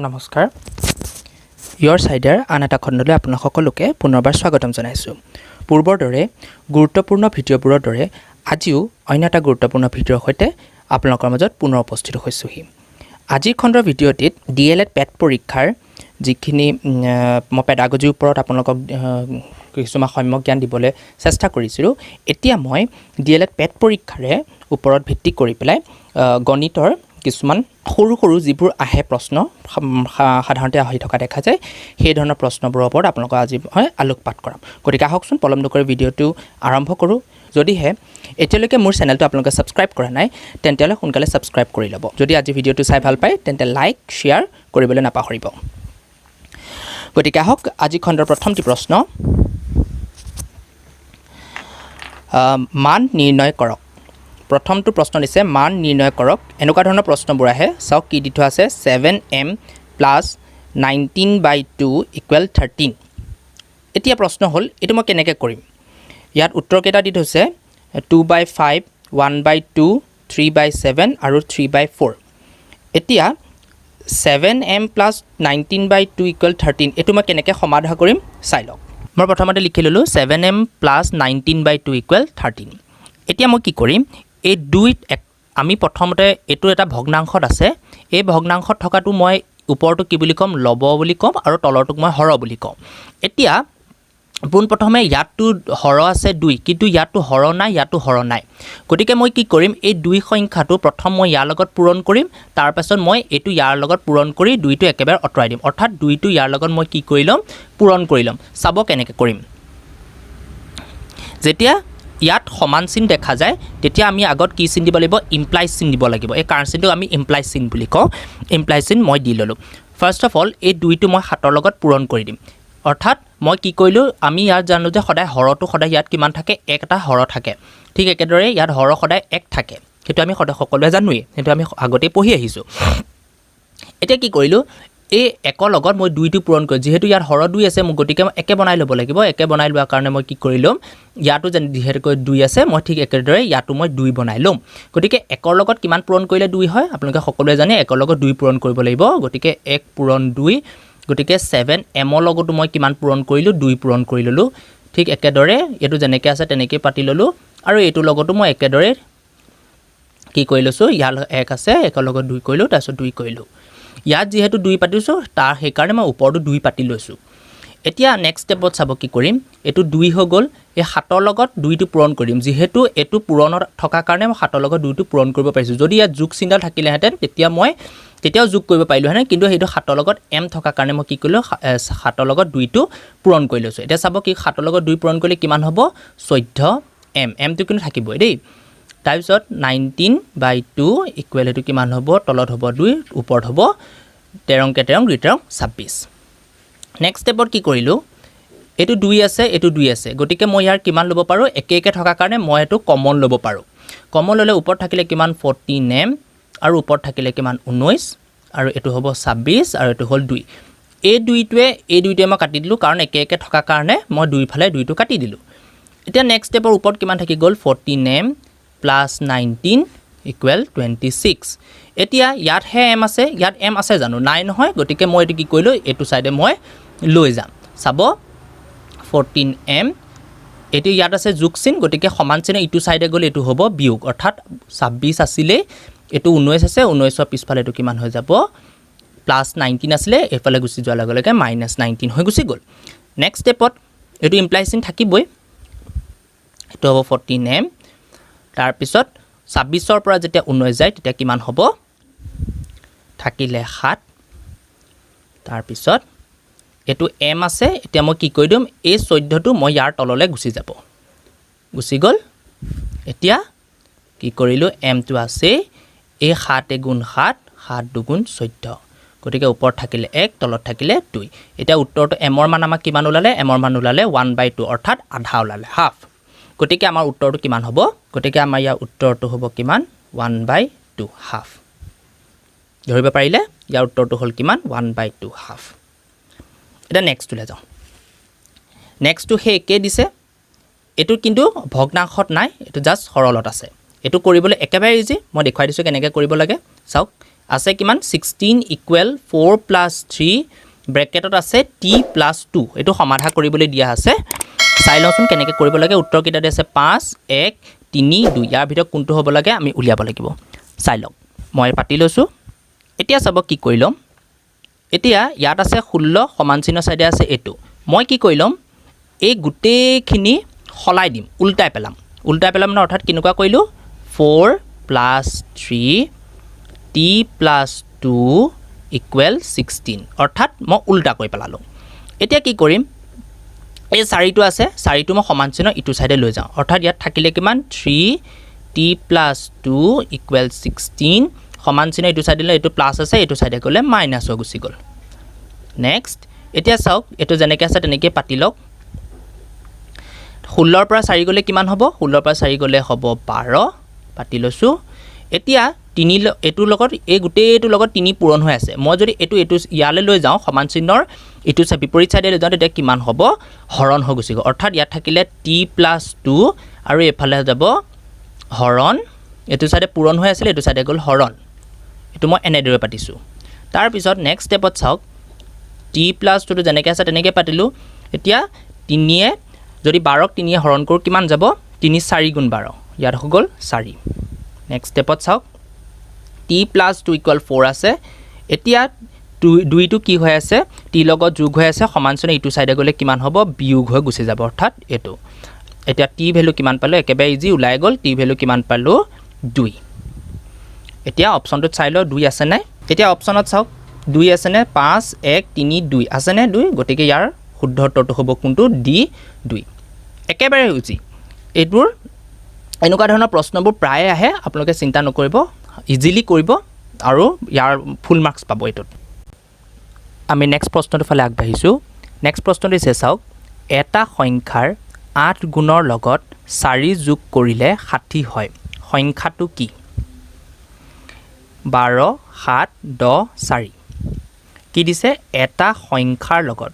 নমস্কাৰ ইয়ৰ সাইডৰ আন এটা খণ্ডলৈ আপোনাক সকলোকে পুনৰবাৰ স্বাগতম জনাইছোঁ পূৰ্বৰ দৰে গুৰুত্বপূৰ্ণ ভিডিঅ'বোৰৰ দৰে আজিও অন্য এটা গুৰুত্বপূৰ্ণ ভিডিঅ'ৰ সৈতে আপোনালোকৰ মাজত পুনৰ উপস্থিত হৈছোহি আজিৰ খণ্ডৰ ভিডিঅ'টিত ডিএলএড পেট পৰীক্ষাৰ যিখিনি মই পেডাগজিৰ ওপৰত আপোনালোকক কিছুমান সম্যক জ্ঞান দিবলৈ চেষ্টা কৰিছিলোঁ এতিয়া মই ডিএলএড পেট পৰীক্ষাৰে ওপৰত ভিত্তি কৰি পেলাই গণিতৰ কিছুমান সৰু সৰু যিবোৰ আহে প্ৰশ্ন সাধাৰণতে আহি থকা দেখা যায় সেই ধৰণৰ প্ৰশ্নবোৰৰ ওপৰত আপোনালোকক আজি মই আলোকপাত কৰাম গতিকে আহকচোন পলম নকৰি ভিডিঅ'টো আৰম্ভ কৰোঁ যদিহে এতিয়ালৈকে মোৰ চেনেলটো আপোনালোকে ছাবস্ক্ৰাইব কৰা নাই তেন্তে সোনকালে ছাবস্ক্ৰাইব কৰি ল'ব যদি আজি ভিডিঅ'টো চাই ভাল পায় তেন্তে লাইক শ্বেয়াৰ কৰিবলৈ নাপাহৰিব গতিকে আহক আজি খণ্ডৰ প্ৰথমটি প্ৰশ্ন মান নিৰ্ণয় কৰক প্ৰথমটো প্ৰশ্ন দিছে মান নিৰ্ণয় কৰক এনেকুৱা ধৰণৰ প্ৰশ্নবোৰ আহে চাওক কি দি থোৱা আছে 7m + 19/2 = 13 এতিয়া প্ৰশ্ন হ'ল এইটো মই কেনেকৈ কৰিম ইয়াত উত্তৰকেইটা দি থৈছে 2/5 1/2 3/7 আৰু 3/4 এতিয়া 7m + 19/2 = 13 এইটো মই কেনেকৈ সমাধান কৰিম চাই লওক মই প্ৰথমতে লিখি ল'লোঁ 7m + 19/2 = 13 এতিয়া মই কি কৰিম এই দুইত আমি প্ৰথমতে এইটো এটা ভগ্নাংশত আছে এই ভগ্নাংশত থকাটো মই ওপৰটো কি বুলি ক'ম লব বুলি ক'ম আৰু তলৰটোক মই হৰ বুলি ক'ম এতিয়া পোনপ্ৰথমে ইয়াতটো হৰ আছে 2 কিন্তু ইয়াতটো হৰ নাই গতিকে মই কি কৰিম এই 2 সংখ্যাটো প্ৰথম মই ইয়াৰ লগত পূৰণ কৰিম তাৰপাছত মই এইটো ইয়াৰ লগত পূৰণ কৰি 2টো একেবাৰে আঁতৰাই দিম অৰ্থাৎ 2টো ইয়াৰ লগত মই কি কৰি ল'ম পূৰণ কৰি ল'ম চাব কেনেকৈ কৰিম যেতিয়া ইয়াত সমান চিন দেখা যায় তেতিয়া আমি আগত কি চিন দিব লাগিব ইমপ্লাই চিন দিব লাগিব এই কাৰণ চিনটো আমি ইমপ্লাই চিন বুলি কওঁ ইমপ্লাই চিন মই দি ল'লোঁ ফাৰ্ষ্ট অফ অল এই 2টো মই 7ৰ লগত পূৰণ কৰি দিম অৰ্থাৎ মই কি কৰিলোঁ আমি ইয়াত জানো যে সদায় হৰটো সদায় ইয়াত কিমান থাকে এটা হৰ থাকে ঠিক একেদৰে ইয়াত হৰ সদায় 1 থাকে সেইটো আমি সদায় সকলোৱে জানোৱেই সেইটো আমি আগতেই পঢ়ি আহিছোঁ এতিয়া কি কৰিলোঁ এই 1ৰ লগত মই 2টো পূৰণ কৰি যেহেতু ইয়াত হৰ 2 আছে মই গতিকে মই একে বনাই ল'ব লাগিব একে বনাই লোৱাৰ কাৰণে মই কি কৰি ল'ম ইয়াতো যিহেতুকৈ 2 আছে মই ঠিক একেদৰে ইয়াতো মই 2 বনাই ল'ম গতিকে 1ৰ লগত কিমান পূৰণ কৰিলে 2 হয় আপোনালোকে সকলোৱে জানে 1ৰ লগত 2 পূৰণ কৰিব লাগিব গতিকে 1 পূৰণ 2 গতিকে 7m ৰ লগতো মই কিমান পূৰণ কৰিলোঁ 2 পূৰণ কৰি ল'লোঁ ঠিক একেদৰে এইটো যেনেকৈ আছে তেনেকৈ পাতি ল'লোঁ আৰু এইটোৰ লগতো মই একেদৰে কি কৰি লৈছোঁ ইয়াৰ 1 আছে 1ৰ লগত 2 কৰিলোঁ তাৰপিছত 2 কৰিলোঁ ইয়াত যেহেতু 2 পাতিছোঁ তাৰ সেইকাৰণে মই ওপৰটো 2 পাতি লৈছোঁ এতিয়া নেক্সট ষ্টেপত চাব কি কৰিম এইটো 2 হৈ গ'ল এই 7ৰ লগত 2টো পূৰণ কৰিম যিহেতু এইটো পূৰণত থকা কাৰণে মই 7ৰ লগত 2টো পূৰণ কৰিব পাৰিছোঁ যদি ইয়াত যোগ চিনডাল থাকিলেহেঁতেন তেতিয়াও যোগ কৰিব পাৰিলোহেঁতেন কিন্তু সেইটো 7ৰ লগত m থকা কাৰণে মই কি কৰিলোঁ 7ৰ লগত 2টো পূৰণ কৰি লৈছোঁ এতিয়া চাব কি 7ৰ লগত 2 পূৰণ কৰিলে কিমান হ'ব 14m mটো কিন্তু থাকিবই দেই তাৰপিছত 19/2 = এইটো কিমান হ'ব তলত হ'ব 2 ওপৰত হ'ব 13 × 13 = 26 নেক্সট ষ্টেপত কি কৰিলোঁ এইটো 2 আছে এইটো 2 আছে গতিকে মই ইয়াৰ কিমান ল'ব পাৰোঁ একে থকাৰ কাৰণে মই এইটো কমন ল'ব পাৰোঁ কমন ল'লে ওপৰত থাকিলে কিমান 14m আৰু ওপৰত থাকিলে কিমান 19 আৰু এইটো হ'ব 26 আৰু এইটো হ'ল 2 এই দুইটোৱে মই কাটি দিলোঁ কাৰণ একে থকাৰ কাৰণে মই দুইফালে 2টো কাটি দিলোঁ এতিয়া নেক্সট ষ্টেপৰ ওপৰত কিমান থাকি গ'ল 14m + 19 = 26 এতিয়া ইয়াতহে m আছে ইয়াত m আছে জানো নাই নহয় গতিকে মই এইটো কি কৰিলোঁ এইটো চাইডে মই লৈ যাম চাব 14m এইটো ইয়াত আছে যোগ চিন গতিকে সমান চিনে ইটো চাইডে গ'লে এইটো হ'ব বিয়োগ অৰ্থাৎ 26 আছিলে এইটো 19 আছে 19ৰ পিছফালে এইটো কিমান হৈ যাব +19 আছিলে এইফালে গুচি যোৱাৰ লগে লগে -19 হৈ গুচি গ'ল নেক্সট ষ্টেপত এইটো ইমপ্লাই চিন থাকিবই এইটো হ'ব 14m তাৰপিছত 26ৰ পৰা যেতিয়া 19 যায় তেতিয়া কিমান হ'ব থাকিলে 7 তাৰপিছত এইটো m আছে এতিয়া মই কি কৰি দিম এই 14টো মই ইয়াৰ তললৈ গুচি গ'ল এতিয়া কি কৰিলোঁ mটো আছে এই 7 × 7 7 × 2 = 14 গতিকে ওপৰত থাকিলে 1 তলত থাকিলে 2 এতিয়া উত্তৰটো m ৰ মান আমাক কিমান ওলালে m ৰ মান ওলালে 1/2 অৰ্থাৎ আধা ওলালে হাফ গতিকে আমাৰ উত্তৰটো কিমান হ'ব গতিকে আমাৰ ইয়াৰ উত্তৰটো হ'ব কিমান 1/2 হাফ ধৰিব পাৰিলে ইয়াৰ উত্তৰটো হ'ল কিমান 1/2 হাফ এটা নেক্সটলৈ যাওঁ নেক্সটটো সেই একে দিছে এটো কিন্তু ভগ্নাংশত নাই এটো জাস্ট সৰলত আছে এটো কৰিবলৈ একেবাৰে ইজি মই দেখাই দিছো কেনেকৈ কৰিব লাগে চাওক আছে কিমান 16 ইকুৱেল 4 প্লাছ 3 ব্ৰেকেটত আছে t প্লাছ 2 এইটো সমাধা কৰিবলৈ দিয়া আছে চাই লওঁচোন কেনেকৈ কৰিব লাগে উত্তৰ কেইটা দি আছে 5 1 3 2 ইয়াৰ ভিতৰত কোনটো হ'ব লাগে আমি উলিয়াব লাগিব চাই লওক মই পাতি লৈছোঁ এতিয়া চাব কি কৰি ল'ম এতিয়া ইয়াত আছে 16 সমান চিহ্ন চাইডে আছে এইটো মই কি কৰি ল'ম এই গোটেইখিনি সলাই দিম উল্টাই পেলাম মানে অৰ্থাৎ কেনেকুৱা কৰিলোঁ 4 প্লাছ 3 t প্লাছ 2 ইকুৱেল 16 অৰ্থাৎ মই উল্টা কৰি পেলালোঁ এতিয়া কি কৰিম এই 4টো আছে 4টো মই সমান চিহ্ন ইটো চাইডে লৈ যাওঁ অৰ্থাৎ ইয়াত থাকিলে কিমান 3 t প্লাছ 2 ইকুৱেল 16 সমান চিহ্ন ইটো চাইডে লৈ এইটো প্লাছ আছে এইটো চাইডে গ'লে মাইনাছ হৈ গুচি গ'ল নেক্সট এতিয়া চাওক এইটো যেনেকৈ আছে তেনেকৈ পাতি লওক 16ৰ পৰা 4 গ'লে কিমান হ'ব 16ৰ পৰা 4 গ'লে হ'ব 12 পাতি লৈছোঁ এতিয়া 3 এইটোৰ লগত এই গোটেইটোৰ লগত 3 পূৰণ হৈ আছে মই যদি এইটো ইয়ালৈ লৈ যাওঁ সমান চিহ্নৰ এইটো বিপৰীত চাইডে লৈ যাওঁ তেতিয়া কিমান হ'ব হৰণ হৈ গুচি গ'ল অৰ্থাৎ ইয়াত থাকিলে t প্লাছ 2 আৰু এইফালে যাব হৰণ এইটো চাইডে পূৰণ হৈ আছিলে এইটো চাইডে গ'ল হৰণ এইটো মই এনেদৰে পাতিছোঁ তাৰপিছত নেক্সট ষ্টেপত চাওক t প্লাছ 2টো যেনেকৈ আছে তেনেকৈ পাতিলোঁ এতিয়া 3য়ে যদি 12ক 3য়ে হৰণ কৰোঁ কিমান যাব 3 4 গুণ 12 ইয়াত হৈ গ'ল 4 নেক্সট ষ্টেপত চাওক t প্লাছ 2 ইকুৱেল 4 আছে এতিয়া 2টো কি হৈ আছে t লগত যোগ হৈ আছে সমান চিহ্ন ইটো চাইডে গ'লে কিমান হ'ব বিয়োগ হৈ গুচি যাব অৰ্থাৎ এইটো এতিয়া t ভেলু কিমান পালোঁ একেবাৰে ইজি ওলাই গ'ল t ভেলু কিমান পালোঁ 2 এতিয়া অপশ্যনটোত চাই লওঁ 2 আছে নাই এতিয়া অপশ্যনত চাওক 2 আছে নে 5 1 3 2 আছে নে 2 গতিকে ইয়াৰ শুদ্ধ উত্তৰটো হ'ব কোনটো ডি 2 একেবাৰে ইজি এইটোৰ এনেকুৱা ধৰণৰ প্ৰশ্নবোৰ প্ৰায়ে আহে আপোনালোকে চিন্তা নকৰিব ইজিলি কৰিব আৰু ইয়াৰ ফুল মাৰ্কছ পাব এইটোত আমি নেক্সট প্ৰশ্নটোৰ ফালে আগবাঢ়িছোঁ নেক্সট প্ৰশ্নটো দিছে চাওক এটা সংখ্যাৰ 8 গুণৰ লগত 4 যোগ কৰিলে 60 হয় সংখ্যাটো কি 12 7 10 4 কি দিছে এটা সংখ্যাৰ লগত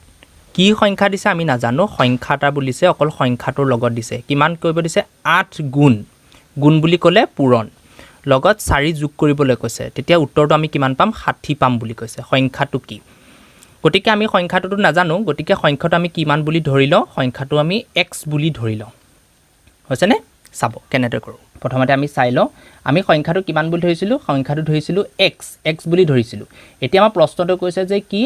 কি সংখ্যা দিছে আমি নাজানো সংখ্যা এটা বুলিছে অকল সংখ্যাটোৰ লগত দিছে কিমান কৰিব দিছে 8 গুণ গুণ বুলি ক'লে পূৰণ লগত 4 যোগ কৰিবলৈ কৈছে তেতিয়া উত্তৰটো আমি কিমান পাম 60 পাম বুলি কৈছে সংখ্যাটো কি গতিকে আমি সংখ্যাটো নাজানো গতিকে সংখ্যাটো আমি কিমান বুলি ধৰি লওঁ সংখ্যাটো আমি x বুলি ধৰি লওঁ হৈছেনে চাব কেনেদৰে কৰোঁ প্ৰথমতে আমি চাই লওঁ আমি সংখ্যাটো কিমান বুলি ধৰিছিলোঁ সংখ্যাটো ধৰিছিলোঁ x বুলি ধৰিছিলোঁ এতিয়া আমাৰ প্ৰশ্নটো কৈছে যে কি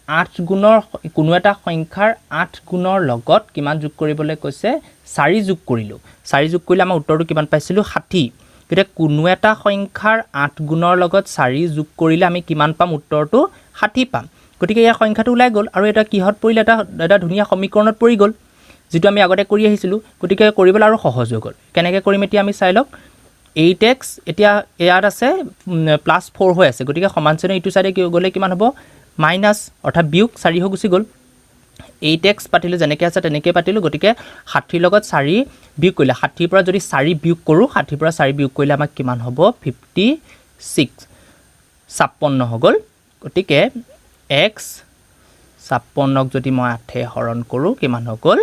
8 গুণৰ কোনো এটা সংখ্যাৰ 8 গুণৰ লগত কিমান যোগ কৰিবলৈ কৈছে 4 যোগ কৰিলোঁ 4 যোগ কৰিলে আমাৰ উত্তৰটো কিমান পাইছিলোঁ 60 গতিকে কোনো এটা সংখ্যাৰ 8 গুণৰ লগত 4 যোগ কৰিলে আমি কিমান পাম উত্তৰটো 60 পাম গতিকে ইয়াৰ সংখ্যাটো ওলাই গ'ল আৰু এটা কিহত পৰিলে এটা ধুনীয়া সমীকৰণত পৰি গ'ল যেটো আমি আগতে কৰি আহিছিলোঁ গতিকে কৰিবলৈ আৰু সহজ হৈ গ'ল কেনেকৈ কৰিম এতিয়া আমি চাই লওক 8x এতিয়া ইয়াত আছে +4 হৈ আছে গতিকে সমান চিহ্ন ইটো চাইডে গ'লে কিমান হ'ব মাইনাছ অৰ্থাৎ বিয়োগ 4 হৈ গুচি গ'ল 8x পাতিলোঁ যেনেকৈ আছে তেনেকৈ পাতিলোঁ গতিকে 60 লগত 4 বিয়োগ কৰিলে 60 পৰা যদি 4 বিয়োগ কৰোঁ 60 পৰা 4 বিয়োগ কৰিলে আমাক কিমান হ'ব 56 56 হৈ গ'ল গতিকে x 56ক যদি মই 8 হৰণ কৰোঁ কিমান হৈ গ'ল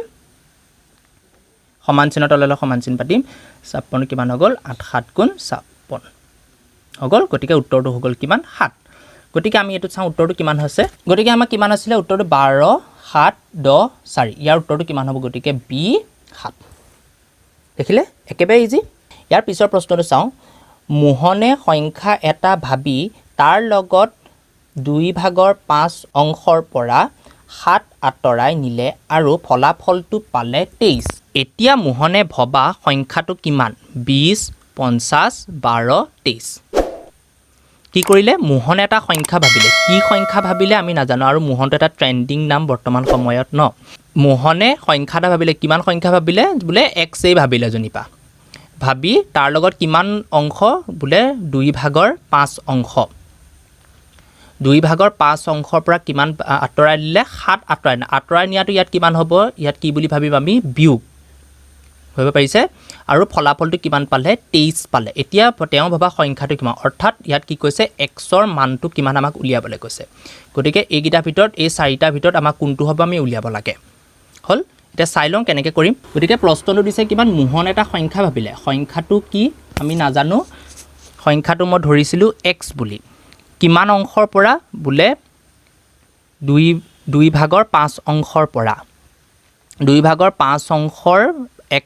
সমান চিহ্ন তললৈ সমান চিহ্ন পাতিম 56 কিমান হৈ গ'ল 8 7 গুণ 56 হৈ গ'ল গতিকে উত্তৰটো হৈ গ'ল কিমান 7 গতিকে আমি এইটো চাওঁ উত্তৰটো কিমান হৈছে গতিকে আমাৰ কিমান আছিলে উত্তৰটো 12 7 10 4 ইয়াৰ উত্তৰটো কিমান হ'ব গতিকে বি 7 দেখিলে একেবাৰে ইজি ইয়াৰ পিছৰ প্ৰশ্নটো চাওঁ মোহনে সংখ্যা এটা ভাবি তাৰ লগত 2/5 অংশৰ পৰা 7 আঁতৰাই নিলে আৰু ফলাফলটো পালে 23 এতিয়া মোহনে ভবা সংখ্যাটো কিমান 20 50 12 23 কি কৰিলে মোহনে এটা সংখ্যা ভাবিলে কি সংখ্যা ভাবিলে আমি নাজানো আৰু মোহনটো এটা ট্ৰেন্ডিং নাম বৰ্তমান সময়ত ন মোহনে সংখ্যা এটা ভাবিলে কিমান সংখ্যা ভাবিলে বোলে x এই ভাবিলে জনিপা ভাবি তাৰ লগত কিমান অংশ বোলে 2/5 অংশ 2/5 অংশৰ পৰা কিমান আঁতৰাই দিলে 7 আঁতৰাই নিয়াটো ইয়াত কিমান হ'ব ইয়াত কি বুলি ভাবিম আমি বিয়োগ হ'ব পাৰিছে আৰু ফলাফলটো কিমান পালে 23 পালে এতিয়া তেওঁ ভাবা সংখ্যাটো কিমান অৰ্থাৎ ইয়াত কি কৈছে xৰ মানটো কিমান আমাক উলিয়াবলৈ কৈছে গতিকে এইকেইটাৰ ভিতৰত এই 4টাৰ ভিতৰত আমাক কোনটো হ'ব আমি উলিয়াব লাগে হল এটা চাই লওঁ কেনেকৈ কৰিম গতিকে প্ৰশ্নটো দিছে কিমান মোহন এটা সংখ্যা ভাবিলে সংখ্যাটো কি আমি নাজানো সংখ্যাটো মই ধৰিছিলোঁ x বুলি কিমান অংশৰ পৰা বোলে 2/5 পৰা 2/5 অংশৰ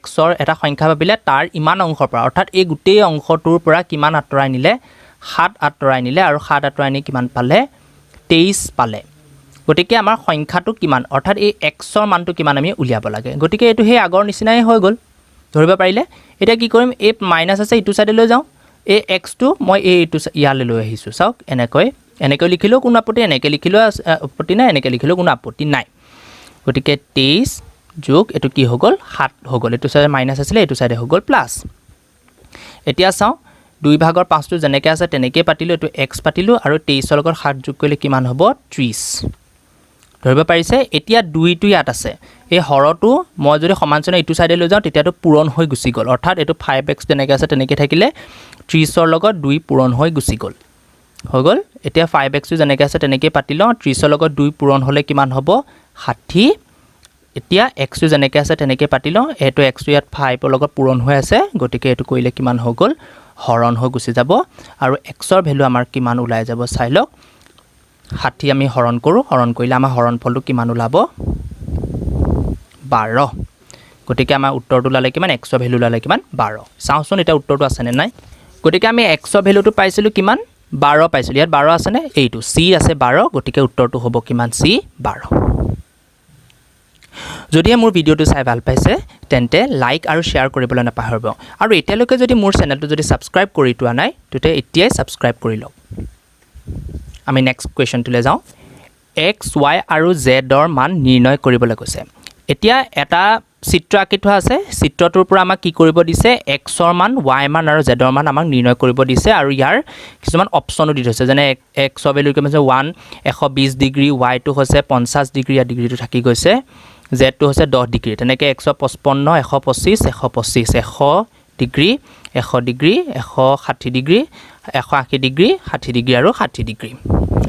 xৰ এটা সংখ্যা ভাবিলে তাৰ ইমান অংশৰ পৰা অৰ্থাৎ এই গোটেই অংশটোৰ পৰা কিমান আঁতৰাই নিলে 7 আঁতৰাই নিলে আৰু 7 আঁতৰাই নি কিমান পালে 23 পালে গতিকে আমাৰ সংখ্যাটো কিমান অৰ্থাৎ এই xৰ মানটো কিমান আমি উলিয়াব লাগে গতিকে এটো হে আগৰ নিচিনাই হৈ গল ধৰিব পাৰিলে এটা কি কৰিম এই মাইনাস আছে ইটো সাইডে লৈ যাও এই x টো মই এইটো ইয়ালে লৈ আহিছো চাওক এনেকৈ লিখিলো কোনো আপত্তি এনেকৈ লিখিলো আপত্তি নাই এনেকৈ লিখিলো কোনো আপত্তি নাই গতিকে 23 যোগ এটো কি হৈ গল 7 হৈ গল এটো সাইডে মাইনাস আছিল এটো সাইডে হৈ গল প্লাস এতিয়া চাও 2/5 টো জেনেকে আছে তেনেকৈ পাতিলো এটো x পাতিলো আৰু 23 ৰ লগত 7 যোগ কৰিলে কিমান হ'ব 30 ধৰিব পাৰিছে এতিয়া 2 টো ইয়াত আছে এই হৰটো মই যদি সমানচনে ইটো সাইডে লৈ যাও তেতিয়াটো পূৰণ হৈ গুছি গল অৰ্থাৎ এটো 5x তেনেকৈ আছে তেনেকৈ থাকিলে 30 ৰ লগত 2 পূৰণ হৈ গুছি গল হৈ গল এতিয়া 5x টো জেনেকৈ আছে তেনেকৈ পাতিলো 30 ৰ লগত 2 পূৰণ হলে কিমান হ'ব 60 এতিয়া x টো জেনেকৈ আছে তেনেকৈ পাতিলো এটো x টো ইয়াত 5 ৰ লগত পূৰণ হৈ আছে গতিকে এটো কৰিলে কিমান হৈ গল হৰণ হৈ গুছি যাব আৰু x ৰ ভ্যালু আমাৰ কিমান ওলাই যাব চাই লওক 60 আমি হৰণ কৰো হৰণ কৰিলে আমাৰ হৰণ ফলটো কিমান ওলাব 12 গতিকে আমাৰ উত্তৰটো ওলালে কিমান x ৰ ভ্যালু ওলালে কিমান 12 চাওচোন এটা উত্তৰটো আছে নে নাই গতিকে আমি x ৰ ভ্যালুটো পাইছিলো কিমান 12 পাইছিলো ইয়াত 12 আছে নে এইটো c আছে 12 গতিকে উত্তৰটো হ'ব কিমান c 12 যদি মোৰ ভিডিওটো চাই ভাল পাইছে তেন্তে লাইক আৰু শেয়াৰ কৰিবলৈ নাপাহৰিব আৰু এতিয়ালৈকে যদি মোৰ চেনেলটো যদি সাবস্ক্ৰাইব কৰি তোৱা নাই তেতে এতিয়াই সাবস্ক্ৰাইব কৰি লওক আমি নেক্সট কোৱেশ্চনটোলৈ যাওঁ x y আৰু z ৰ মান নিৰ্ণয় কৰিবলৈ কৈছে এতিয়া এটা চিত্ৰ আঁকি থোৱা আছে চিত্ৰটোৰ পৰা আমাক কি কৰিব দিছে x ৰ মান y মান আৰু z ৰ মান আমাক নিৰ্ণয় কৰিব দিছে আৰু ইয়াৰ কিছুমান অপচনো দি থৈছে যেনে x ৰ ভ্যালু কিমান আছে 120 ডিগ্ৰী y টো হৈছে 50 ডিগ্ৰী या ডিগ্ৰীটো থাকি গৈছে z টো হৈছে 10 ডিগ্ৰী তেনেকৈ 155 125 125 100 degree 100 degree 160 degree 180 degree 60 degree আৰু 60 ডিগ্ৰী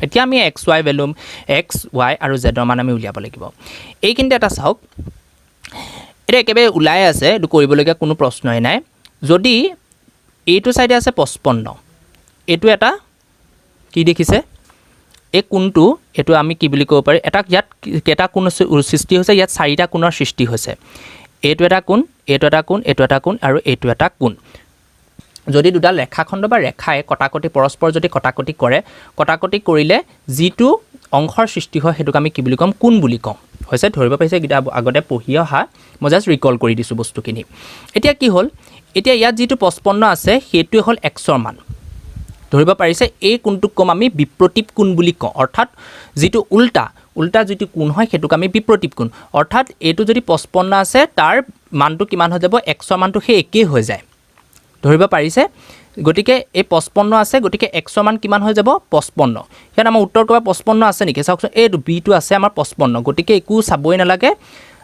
এতিয়া আমি x y value x y আৰু z ৰ মান আমি উলিয়াব লাগিব এইখিনিতে এটা চাওক এটা একেবাৰে উলাই আছে এটো কৰিবলগীয়া কোনো প্ৰশ্নই নাই যদি এইটো সাইডে আছে 55 এটো এটা কি দেখিছে এই কোণটো এটো আমি কি বুলি ক'ব পাৰি এটা ইয়াত কেটা কোণ সৃষ্টি হৈছে ইয়াত চাৰিটা কোণৰ সৃষ্টি হৈছে এটো এটা কোণ এটো এটা কোণ এটো এটা কোণ আৰু এটো এটা কোণ যদি দুটা ৰেখাখণ্ড বা ৰেখাই কটাকটি পৰস্পৰ যদি কটাকটি কৰে কটাকটি কৰিলে যিটো অংশৰ সৃষ্টি হয় হেতুক আমি কি বুলি কম কোণ বুলি কম হৈছে ধৰিব পাইছে গিটা আগতে পঢ়ি অহা মই জাস্ট ৰিকল কৰি দিছো বস্তুখিনি এতিয়া কি হ'ল এতিয়া ইয়াত যিটো 55 আছে হেতু হ'ল x ৰ মান ধৰিব পাৰিছে এই কোণটোক কম আমি বিপ্ৰতীপ কোণ বুলি কওঁ অৰ্থাৎ যিটো উল্টা যিটো কোণ হয় হেতুক আমি বিপ্ৰতীপ কোণ অৰ্থাৎ এটো যদি 55 আছে তাৰ মানটো কিমান হৈ যাব x ৰ মানটো হে একে হৈ যায় ধৰিব পাৰিছে গতিকে এই 55 আছে গতিকে x ৰ মান কিমান হৈ যাব 55 ইয়াত আমাৰ উত্তৰ কবা 55 আছে নেকি চাওক এই b টো আছে আমাৰ 55 গতিকে একো চাবই নালাগে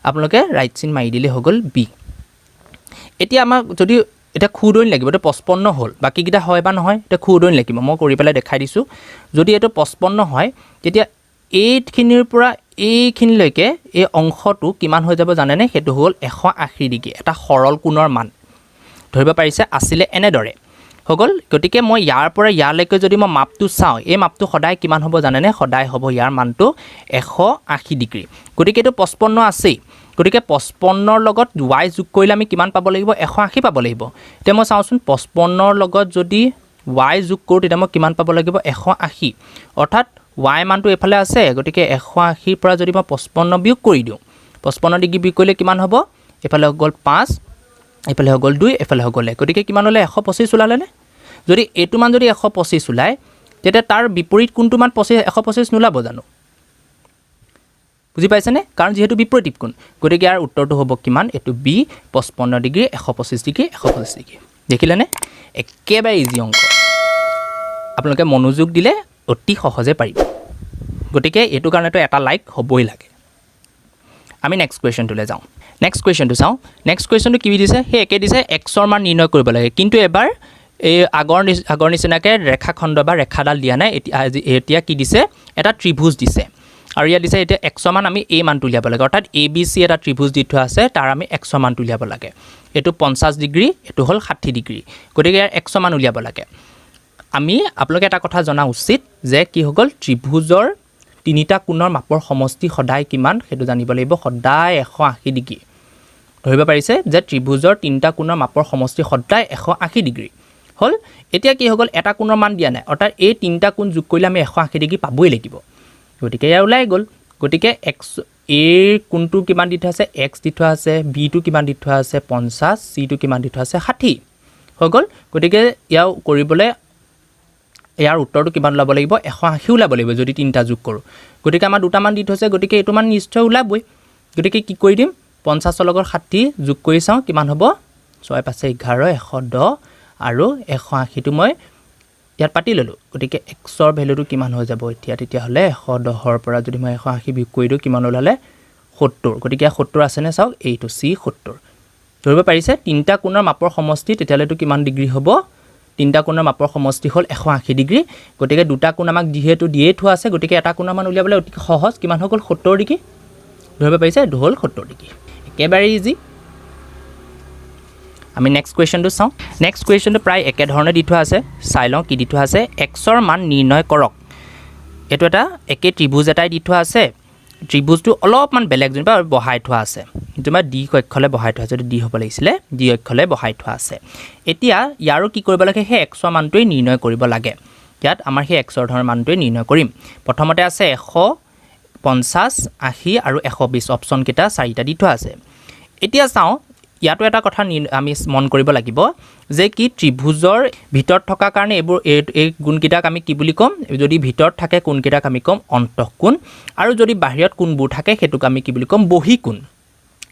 আপোনালোকে ৰাইট চিন মাৰি দিলে হৈ গল b এতিয়া আমাৰ যদি এটা খুদৈন লাগিব এটা 55 হল বাকি কিটা হয় বা নহয় এটা খুদৈন লাগিব মই কৰি পেলাই দেখাই দিছো যদি এটো 55 হয় তেতিয়া 8 খিনিৰ পৰা এইখিনিলৈকে এই অংশটো কিমান হৈ যাব জানেনে হেতু হল 180 ডিগ্ৰী এটা সৰল কোণৰ মান ধৰিব পাৰিছে আছিল এনেদৰে হগল গতিকে মই ইয়াৰ পৰা ইয়ালৈকে যদি মই মাপটো চাও এই মাপটো সদায় কিমান হ'ব জানেনে সদায় হ'ব ইয়াৰ মানটো 180 ডিগ্ৰী গতিকে এটো 55 আছে গতিকে 55 ৰ লগত y যোগ কৰিলে আমি কিমান পাব লাগিব 180 পাব লাগিব তে মই চাওচোন 55 ৰ লগত যদি y যোগ কৰো তেতিয়া মই কিমান পাব লাগিব 180 অৰ্থাৎ y মানটো এফালে আছে গতিকে 180 ৰ পৰা যদি মই 55 বিয়োগ কৰি দিও 55 ডিগ্ৰী বিয়োগ কৰিলে কিমান হ'ব এফালে গল 5 এফালে গল 2 এফালে গল 1 গতিকে কিমান হলে 125 ওলালে নে যদি এটো মান যদি 125 ওলাই তেতিয়া তাৰ বিপৰীত কোনটো মান 125 নোলাব জানো বুজি পাইছেনে কাৰণ যেহেতু বিপৰীত কোণ গতিকে ইয়াৰ উত্তৰটো হ'ব কিমান এটো b 55 ডিগ্ৰী 125 ডিগ্ৰী 125 ডিগ্ৰী দেখিলেনে একেবাৰে ইজি অংক আপোনালোকে মনোযোগ দিলে অতি সহজে পাৰিব গতিকে এটো কাৰণেটো এটা লাইক হ'বই লাগে আমি নেক্সট কোৱেশ্চনটোলৈ যাওঁ নেক্সট কোৱেশ্চনটো চাওঁ নেক্সট কোৱেশ্চনটো কি দিছে হে একে দিছে x ৰ মান নিৰ্ণয় কৰিব লাগে কিন্তু এবাৰ এই আগৰ নিচিনাকে ৰেখাখণ্ড বা ৰেখাডাল দিয়া নাই এতিয়া কি দিছে এটা ত্ৰিভুজ দিছে আৰু ইয়া দিছে এতিয়া x ৰ মান আমি a মান তুলিয়াব লাগে অৰ্থাৎ abc এটা ত্ৰিভুজ দি থোৱা আছে তাৰ আমি x ৰ মান তুলিয়াব লাগে এটো 50 ডিগ্ৰী এটো হল 60 ডিগ্ৰী গতিকে ইয়াৰ x ৰ মান উলিয়াব লাগে আমি আপোনালোকে এটা কথা জনা উচিত যে কি হৈ গ'ল ত্ৰিভুজৰ তিনিটা কোণৰ মাপৰ সমষ্টি সদায় কিমান সেইটো জানিব লাগিব সদায় 180 ডিগ্ৰী ধৰিব পাৰিছে যে ত্ৰিভুজৰ তিনিটা কোণৰ মাপৰ সমষ্টি সদায় 180 ডিগ্ৰী হল এতিয়া কি হৈ গ'ল এটা কোণৰ মান দিয়া নাই অৰ্থাৎ এই তিনিটা কোণ যোগ কৰিলে আমি 180 ডিগ্ৰী পাবই লাগিব গতিকে ইয়াৰ ওলাই গ'ল গতিকে x a কোণটো কিমান দি থোৱা আছে x দি থোৱা আছে b টো কিমান দি থোৱা আছে 50 c টো কিমান দি থোৱা আছে 60 হৈ গ'ল গতিকে ইয়াৰ কৰিবলৈ ইয়াৰ উত্তৰটো কিমান ওলাব লাগিব 180 ওলাব লাগিব যদি তিনিটা যোগ কৰোঁ গতিকে আমাৰ দুটা মান দি থৈছে গতিকে এইটো মান নিশ্চয় ওলাবই গতিকে কি কৰি দিম 50 লগত 60 যোগ কৰি চাওঁ কিমান হ'ব 6 5 11 110 আৰু 180 টো মই ইয়াত পাতি ললো গতিকে x ৰ ভ্যালুটো কিমান হৈ যাব এতিয়া তেতিয়া হলে 110 ৰ পৰা যদি মই 180 বিয়োগ কৰি দিও কিমান ওলালে 70 গতিকে 70 আছে নে চাওক এইটো c 70 ধৰিব পাৰিছে তিনিটা কোণৰ মাপৰ সমষ্টি তেতিয়ালেটো কিমান ডিগ্ৰী হ'ব তিনিটা কোণৰ মাপৰ সমষ্টি হল 180 ডিগ্ৰী গতিকে দুটা কোণ আমাক যিহেতু দিয়ে থোৱা আছে গতিকে এটা কোণৰ মান উলিয়াবলৈ অতি সহজ কিমান হৈ গ'ল 70 ডিগ্ৰী ধৰিব পাৰিছে ঢোল 70 ডিগ্ৰী একেবাৰে ইজি আমি নেক্সট কোৱেশ্চনটো চাওঁ নেক্সট কোৱেশ্চনটো প্ৰায় একে ধৰণে দি থোৱা আছে চাই লওঁ কি দি থোৱা আছে x ৰ মান নিৰ্ণয় কৰক এটো এটা একে ত্ৰিভুজ এটাই দি থোৱা আছে ত্ৰিভুজটো অলপমান বেলেগ যেনিবা বহাই থোৱা আছে যেনিবা d কক্ষলে বহাই থোৱা আছে d হ'ব লাগিছিলে d কক্ষলে বহাই থোৱা আছে এতিয়া ইয়াৰো কি কৰিব লাগে হে x ৰ মানটোই নিৰ্ণয় কৰিব লাগে ইয়াত আমাৰ হে x ৰ ধৰণৰ মানটোই নিৰ্ণয় কৰিম প্ৰথমতে আছে 150 80 আৰু 120 অপচন কেইটা চাৰিটা দি থোৱা আছে এতিয়া চাওঁ ইয়াতো এটা কথা আমি মন কৰিব লাগিব যে কি ত্ৰিভুজৰ ভিতৰত থকা কাৰণে এই গুণকেইটাক আমি কি বুলি কম যদি ভিতৰত থাকে কোণকেইটাক আমি কম অন্তঃকোণ আৰু যদি বাহিৰত কোণবোৰ থাকে হেতুক আমি কি বুলি কম বহিকোণ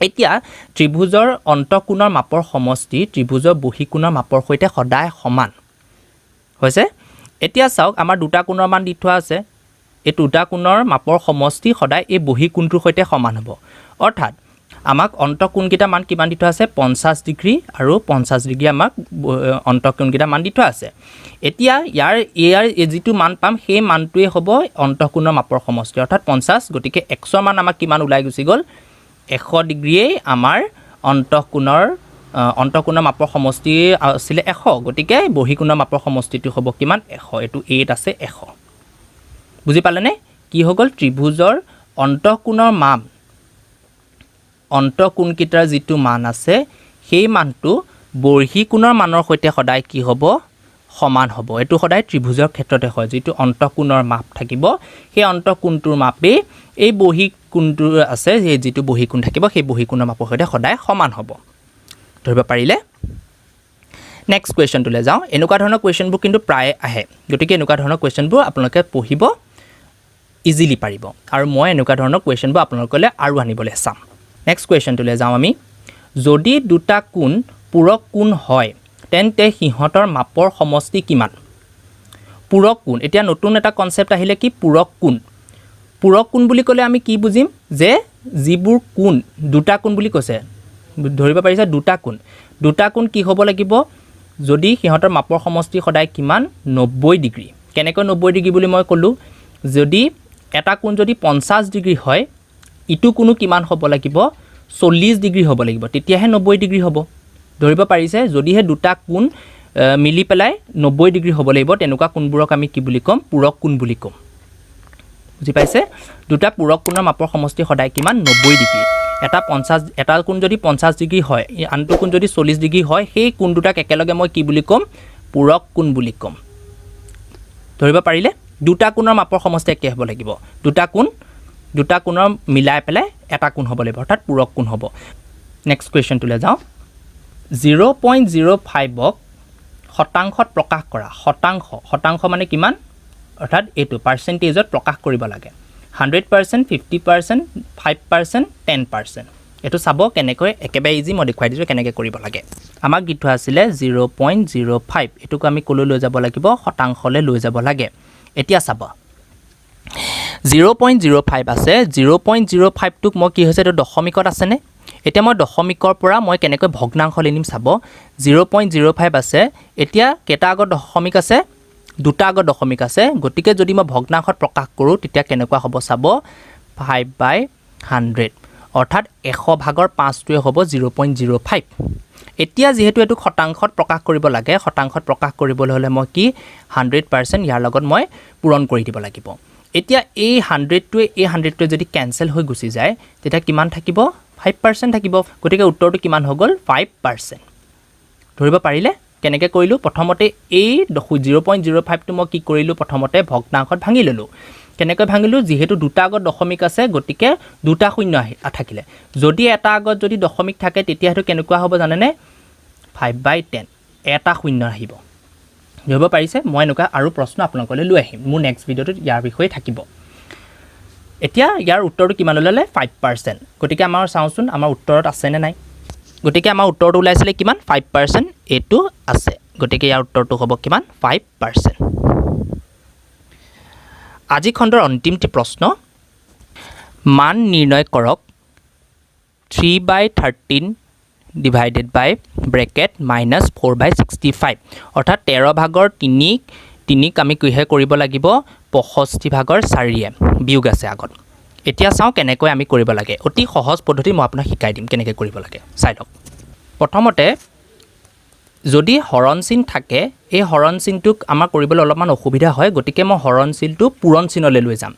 এতিয়া ত্ৰিভুজৰ অন্তঃকোণৰ মাপৰ সমষ্টি ত্ৰিভুজৰ বহিকোণৰ মাপৰ সৈতে সদায় সমান হৈছে এতিয়া চাওক আমাৰ দুটা কোণৰ মান দি থোৱা আছে এই দুটা কোণৰ মাপৰ সমষ্টি সদায় এই বহিকোণটোৰ সৈতে সমান হ'ব অৰ্থাৎ আমাক অন্তঃকোণকেইটা মান কিমান দি থোৱা আছে 50 ডিগ্ৰী আৰু 50 ডিগ্ৰী আমাক অন্তঃকোণকেইটা মান দি থোৱা আছে এতিয়া ইয়াৰ যেটো মান পাম সেই মানটোৱে হ'ব অন্তঃকোণৰ মাপৰ সমষ্টি অৰ্থাৎ 50 গতিকে x ৰ মান আমাক কিমান ওলাই গুচি গ'ল 100 ডিগ্ৰীয়ে আমাৰ অন্তঃকোণৰ মাপৰ সমষ্টি আছিল 100 গতিকে বহিকোণৰ মাপৰ সমষ্টিটো হ'ব কিমান 100 এটো 8 আছে 100 বুজি পালেনে কি হৈ গ'ল ত্ৰিভুজৰ অন্তঃকোণৰ মান অন্তঃকোণকেইটাৰ যেটো মান আছে সেই মানটো বহিকোণৰ মানৰ সৈতে সদায় কি হ'ব সমান হ'ব এটো সদায় ত্ৰিভুজৰ ক্ষেত্ৰতে হয় যেটো অন্তঃকোণৰ মাপ থাকিব সেই অন্তঃকোণটোৰ মাপে এই বহিকোণটো আছে এই যেটো বহিকোণ থাকিব সেই বহিকোণৰ মাপৰ সৈতে সদায় সমান হ'ব ধৰিব পাৰিলে নেক্সট কোৱেশ্চনটোলৈ যাওঁ এনেকুৱা ধৰণৰ কোৱেশ্চনবোৰ কিন্তু প্ৰায় আহে গতিকে এনেকুৱা ধৰণৰ কোৱেশ্চনবোৰ আপোনালোকে পঢ়িব ইজিলি পাৰিব আৰু মই এনেকুৱা ধৰণৰ কোৱেশ্চনবোৰ আপোনালোকলৈ আৰু আনিবলৈ চাম নেক্সট কোৱেশ্চনটোলৈ যাওঁ আমি যদি দুটা কোণ পূৰক কোণ হয় তেন্তে সিহঁতৰ মাপৰ সমষ্টি কিমান পূৰক কোণ এতিয়া নতুন এটা কনসেপ্ট আহিলে কি পূৰক কোণ বুলি ক'লে আমি কি বুজিম যে যিবোৰ কোণ দুটা কোণ বুলি কৈছে ধৰিব পাৰিছে দুটা কোণ কি হ'ব লাগিব যদি সিহঁতৰ মাপৰ সমষ্টি সদায় কিমান 90 ডিগ্ৰী কেনেকৈ 90 ডিগ্ৰী বুলি মই ক'লো যদি এটা কোণ যদি 50 ডিগ্ৰী হয় ইটো কোণো কিমান হ'ব লাগিব 40 ডিগ্ৰী হ'ব লাগিব তেতিয়াহে 90 ডিগ্ৰী হ'ব ধৰিব পাৰিছে যদিহে দুটা কোণ মিলি পেলাই 90 ডিগ্ৰী হ'ব লাগিব তেনেকুৱা কোণবোৰক আমি কি বুলি কম পূৰক কোণ বুলি কম বুজি পাইছে দুটা পূৰক কোণৰ মাপৰ সমষ্টি সদায় কিমান 90 ডিগ্ৰী এটা কোণ যদি 50 ডিগ্ৰী হয় আনটো কোণ যদি 40 ডিগ্ৰী হয় সেই কোণ দুটাক একেলগে মই কি বুলি কম পূৰক কোণ বুলি কম ধৰিব পাৰিলে দুটা কোণৰ মাপৰ সমষ্টি একে হ'ব লাগিব দুটা কোণৰ মিলাই পেলাই এটা কোণ হ'ব লাগিব অৰ্থাৎ পূৰক কোণ হ'ব নেক্সট কোৱেশ্চনটোলৈ যাওঁ 0.05 ক শতাংশত প্ৰকাশ কৰা শতাংশ মানে কিমান অৰ্থাৎ এটো পাৰ্চেন্টেজত প্ৰকাশ কৰিব লাগে 100% 50% 5% 10% এটো চাব কেনেকৈ একেবাৰে ইজি মই দেখুৱাই দিছো কেনেকৈ কৰিব লাগে আমাক দি থোৱা আছিল 0.05 এটোক আমি কলৈ লৈ যাব লাগিব শতাংশলৈ লৈ যাব লাগে এতিয়া চাব 0.05 আছে 0.05 টুক মই কি হৈছে এটো দশমিকত আছে নে এতিয়া মই দশমিকৰ পৰা মই কেনেকৈ ভগ্নাংশ লিনিম চাব 0.05 আছে এতিয়া কেটা আগত দশমিক আছে দুটা আগত দশমিক আছে গতিকে যদি মই ভগ্নাংশত প্ৰকাশ কৰো তেতিয়া কেনেকুৱা হ'ব চাব 5/100 অৰ্থাৎ 100 ভাগৰ 5 টোৱে হ'ব 0.05 এতিয়া যেহেতু এটো শতাংশত প্ৰকাশ কৰিব লাগে শতাংশত প্ৰকাশ কৰিবলৈ হলে মই কি 100% ইয়াৰ লগত মই পূৰণ কৰি দিব লাগিব এতিয়া এই 100 টোৱে এই 100 টোৱে যদি ক্যান্সেল হৈ গুচি যায় তেতিয়া কিমান থাকিব 5% থাকিব গতিকে উত্তৰটো কিমান হৈ গল 5% ধৰিব পাৰিলে কেনেকৈ কৰিলো প্ৰথমতে এই 0.05 টো মই কি কৰিলো প্ৰথমতে ভগ্নাংশত ভাঙি ললো কেনেকৈ ভাঙিলো যেহেতু দুটা আগত দশমিক আছে গতিকে দুটা শূন্য থাকিলে যদি এটা আগত যদি দশমিক থাকে তেতিয়া হেতু কেনেকুৱা হ'ব জানেনে 5/10 এটা শূন্য আহিব ধৰিব পাৰিছে মই এনেকুৱা আৰু প্ৰশ্ন আপোনালোকলৈ লৈ আহিম মোৰ নেক্সট ভিডিওটোত ইয়াৰ বিষয়ে থাকিব এতিয়া ইয়াৰ উত্তৰটো কিমান ওলালে 5% গতিকে আমাৰ চাওঁচোন আমাৰ উত্তৰত আছে নে নাই গতিকে আমাৰ উত্তৰটো ওলাইছিলে কিমান 5% এটো আছে গতিকে ইয়াৰ উত্তৰটো হ'ব কিমান 5% আজি খণ্ডৰ অন্তিমটি প্ৰশ্ন মান নিৰ্ণয় কৰক 3/13 divided by bracket minus 4/65 অৰ্থাৎ 13 ভাগৰ 3 আমি কিহে কৰিব লাগিব 65 ভাগৰ 4 বিয়োগ আছে আগত এতিয়া চাও কেনেকৈ আমি কৰিব লাগে অতি সহজ পদ্ধতি মই আপোনাক শিকাই দিম কেনেকৈ কৰিব লাগে চাই লওক প্ৰথমতে যদি হৰণ চিন থাকে এই হৰণ চিনটোক আমাৰ কৰিবলৈ অলপমান অসুবিধা হয় গতিকে মই হৰণ চিনটো পূৰণ চিনলৈ লৈ যাম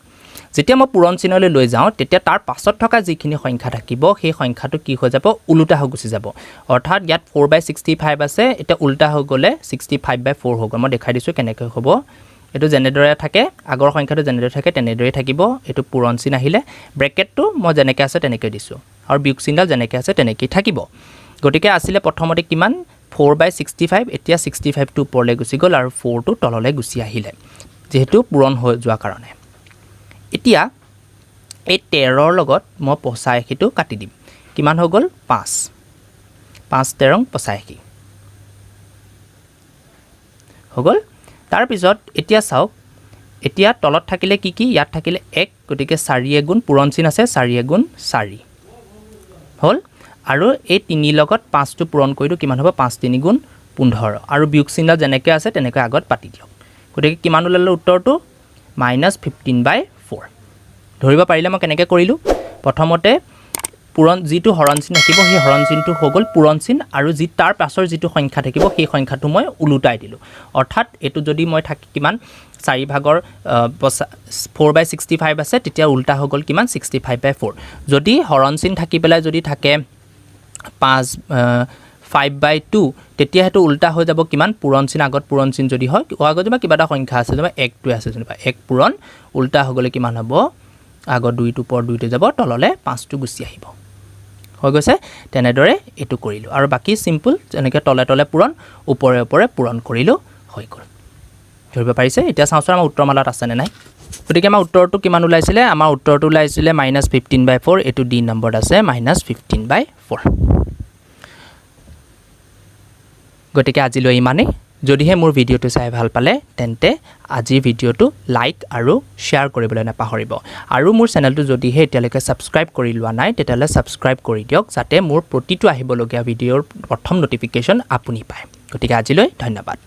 যেতিয়া মই পূৰণ চিনলৈ লৈ যাওঁ তেতিয়া তাৰ পাছত থকা যিখিনি সংখ্যা থাকিব সেই সংখ্যাটো কি হৈ যাব উলুটা হৈ গুচি যাব অৰ্থাৎ ইয়াত 4/65 আছে এটা উলুটা হৈ গলে 65/4 হৈ গল মই দেখাই দিছো কেনেকৈ হ'ব এটো জেনেদৰে থাকে আগৰ সংখ্যাটো জেনেদৰে থাকে তেনেদৰে থাকিব এটো পূৰণ চিন আহিলে ব্ৰেকেটটো মই জেনেকৈ আছে তেনেকৈ দিছো আৰু বিয়োগ চিনডাল জেনেকৈ আছে তেনেকৈ থাকিব গতিকে আসিলে প্ৰথমতে কিমান 4/65 এতিয়া 65 টো ওপৰলৈ গুচি গল আৰু 4 টো তললৈ গুচি আহিলে যেহেতু পূৰণ হৈ যোৱা কাৰণে এতিয়া এই 13 ৰ লগত মই 85 টো কাটি দিম কিমান হৈ গল 5 13 85 হৈ গল তাৰ পিছত এতিয়া চাওক এতিয়া তলত থাকিলে কি কি ইয়াত থাকিলে 1 গতিকে 4 গুণ পূৰণ চিন আছে 4 গুণ 4 হল আৰু এই 3 লগত 5 টো পূৰণ কৰিলো কিমান হ'ব 5 3 গুণ 15 আৰু বিয়োগ চিনডাল যেনেকৈ আছে তেনেকৈ আগত পাতি দিয়ক গতিকে কিমান ওলালে উত্তৰটো -15/4 ধৰিব পাৰিলে মই কেনেকৈ কৰিলো প্ৰথমতে পূৰণ যিটো হৰণ চিন থাকিব সেই হৰণ চিনটো হৈ গল পূৰণ চিন আৰু যি তাৰ পাছৰ যিটো সংখ্যা থাকিব সেই সংখ্যাটো মই উলুটাই দিলো অৰ্থাৎ এটো যদি মই থাকি কিমান 4 ভাগৰ 4/65 আছে তেতিয়া উল্টা হৈ গল কিমান 65/4 যদি হৰণ চিন থাকি পেলাই যদি থাকে 5/2 তেতিয়া হেতু উল্টা হৈ যাব কিমান পূৰণ চিন আগত পূৰণ চিন যদি হয় আগত যদি কিবা এটা সংখ্যা আছে যেনে 1 টো আছে যেনিবা 1 পূৰণ উল্টা হৈ গলে কিমান হ'ব আগত 2 টো পৰ 2 তে যাব তললে 5 টো গুচি আহিব হৈ গৈছে তেনেদৰে এটো কৰিলো আৰু বাকি সিম্পল যেনেকৈ তলে তলে পূৰণ ওপৰে ওপৰে পূৰণ কৰিলো হৈ গল ধৰিব পাৰিছে এতিয়া চাওঁচোন আমাৰ উত্তৰমালাত আছে নে নাই গতিকে আমাৰ উত্তৰটো কিমান ওলাইছিলে আমাৰ উত্তৰটো ওলাইছিলে -15/4 এটো ডি নম্বৰত আছে -15/4 গতিকে আজিলৈ ইমানে যদিহে মোৰ ভিডিওটো চাই ভাল পালে তেন্তে আজি ভিডিওটো লাইক আৰু শেয়াৰ কৰিবলৈ নাপাহৰিব আৰু মোৰ চেনেলটো যদিহে এতিয়ালৈকে সাবস্ক্ৰাইব কৰি লোৱা নাই তেতিয়ালে সাবস্ক্ৰাইব কৰি দিয়ক যাতে মোৰ প্ৰতিটো আহিবলগীয়া ভিডিওৰ প্ৰথম নটিফিকেশন আপুনি পায় গতিকে আজিলৈ ধন্যবাদ